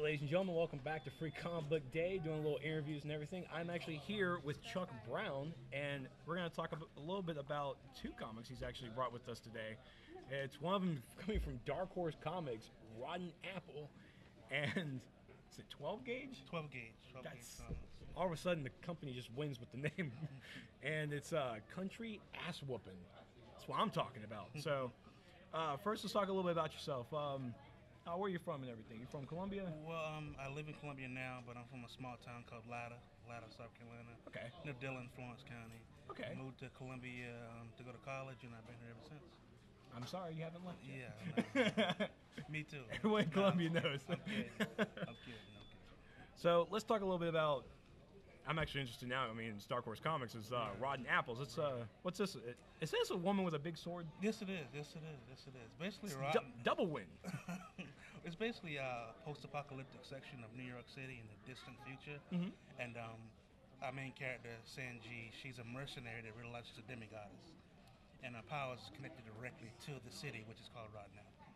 ladies and gentlemen, welcome back to Free Comic Book Day, doing a little interviews and everything. I'm actually here with Chuck Brown, and we're going to talk a little bit about two comics he's actually brought with us today. It's one of them coming from Dark Horse Comics, Rotten Apple, and is it 12 gauge? 12 gauge. 12 gauge comics. All of a sudden, the company just wins with the name, and it's Country Ass Whooping. That's what I'm talking about. So, first, let's talk a little bit about yourself. Where are you from and everything? You from Columbia? Well, I live in Columbia now, but I'm from a small town called Latta, South Carolina. Okay. Near Dillon, Florence County. Okay. I moved to Columbia to go to college, and I've been here ever since. I'm sorry you haven't left yet. Yeah. Me too. Everyone in Columbia knows. I'm kidding. So let's talk a little bit about. I'm actually interested now. I mean, Dark Horse Comics is Rotten Apples. It's what's this? Is this a woman with a big sword? Yes, it is. Basically, Rotten. Double win. It's basically a post-apocalyptic section of New York City in the distant future, and our main character, Sanji, she's a mercenary that realizes she's a demigoddess, and her powers is connected directly to the city, which is called Rotten Apple.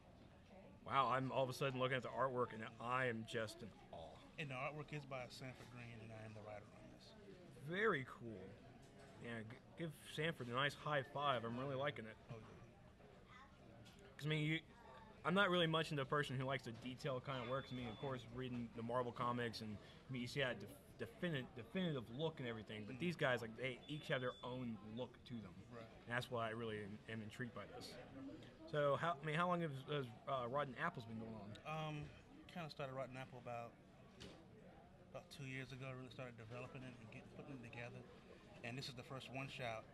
Wow, I'm all of a sudden looking at the artwork, and I am just in awe. And the artwork is by Sanford Green, and I am the writer on this. Very cool. Yeah, give Sanford a nice high five. I'm really liking it. Oh, yeah. Because, I mean, I'm not really much into a person who likes the detail kind of work. I mean, of course, reading the Marvel comics, and I mean, you see that definitive look and everything. But these guys, like, they each have their own look to them. Right. And that's why I really am intrigued by this. So, how long has Rotten Apples been going on? Kind of started Rotten Apple about 2 years ago. Really started developing it and putting it together. And this is the first one shot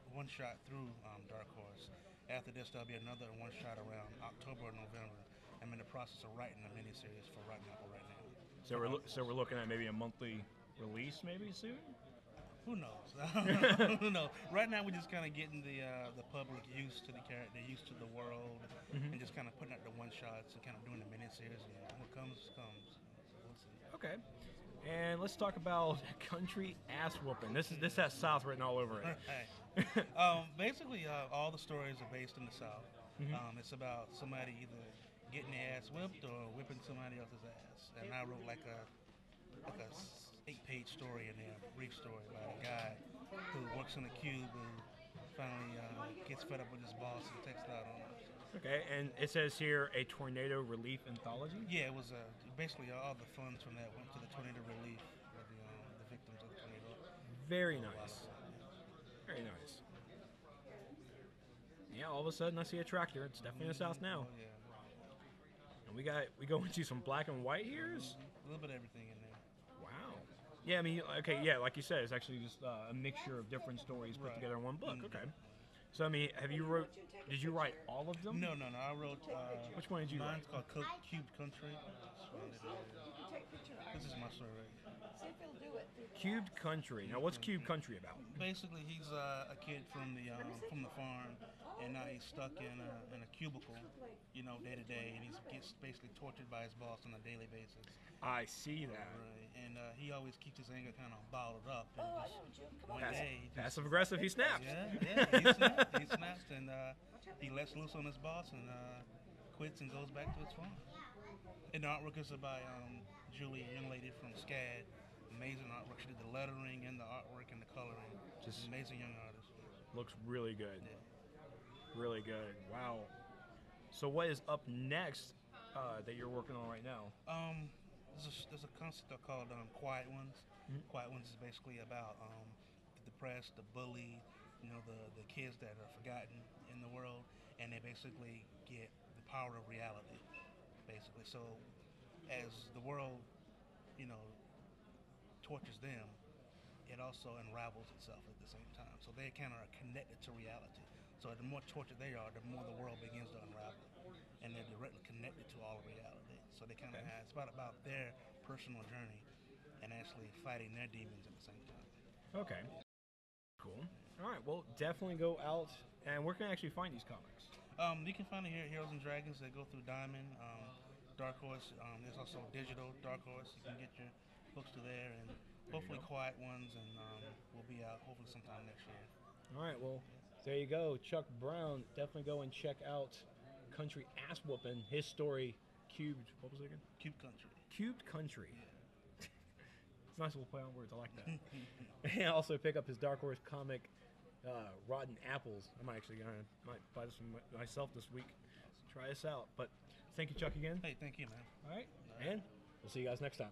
through Dark Horse. After this, there'll be another one shot around October or November. I'm in the process of writing a miniseries for Rotten Apple right now. So we're looking at maybe a monthly release, maybe soon. Who knows? Who knows? Right now, we're just kind of getting the public used to the character, used to the world, and just kind of putting out the one shots and kind of doing the miniseries. And what comes. So we'll see. Okay. And let's talk about Country Ass Whooping. This has South written all over it. Basically, all the stories are based in the South. It's about somebody either getting their ass whipped or whipping somebody else's ass. And I wrote like a 8-page story in there, a brief story about a guy who works in a cube and finally gets fed up with his boss and takes it out on him. Okay, and it says here a tornado relief anthology. Yeah, it was basically all the funds from that went to the tornado relief of the victims of the tornado. Very nice. Very nice. Yeah, all of a sudden I see a tractor. It's definitely in the South now. Oh, yeah. And we go into some black and white here. A little bit of everything in there. Wow. Yeah, I mean, okay, yeah, like you said, it's actually just a mixture of different stories put together in one book. Okay. So, I mean, did you write all of them? No. I wrote. Which one did you write? Mine's called Cube Country. This is my story right here. Cubed Country. Now, what's Cube Country about? Basically, he's a kid from the farm, and now he's stuck in a cubicle, day to day, and he gets basically tortured by his boss on a daily basis. I see that. Right, and he always keeps his anger kind of bottled up. And one day, passive aggressive, he snaps. Yeah, he snaps, and he lets loose on his boss and quits and goes back to his farm. And the artwork is by Julie, a young lady from SCAD. Amazing artwork. She did the lettering and the artwork and the coloring. Just amazing young artist. Looks really good. Yeah. Really good. Wow. So what is up next that you're working on right now? There's a concept called Quiet Ones. Quiet Ones is basically about the depressed, the bullied, the kids that are forgotten in the world, and they basically get the power of reality, basically. So as the world, tortures them, it also unravels itself at the same time. So they kind of are connected to reality. So the more tortured they are, the more the world begins to unravel, and they're directly connected to all of reality. So they kind of it's about their personal journey and actually fighting their demons at the same time. Okay. Cool. All right. Well, definitely go out, and where can I actually find these comics? You can find it here at Heroes and Dragons. They go through Diamond, Dark Horse. There's also digital Dark Horse. You can get your books to there, and hopefully Quiet Ones, and we'll be out hopefully sometime next year. All right. Well, there you go. Chuck Brown. Definitely go and check out Country Ass Whooping. His story, Cubed. What was it again? Cube Country. Cubed Country. It's a nice little play on words. I like that. And also pick up his Dark Horse comic, Rotten Apples. I might buy this one myself this week. Try this out. But thank you, Chuck, again. Hey, thank you, man. All right. And we'll see you guys next time.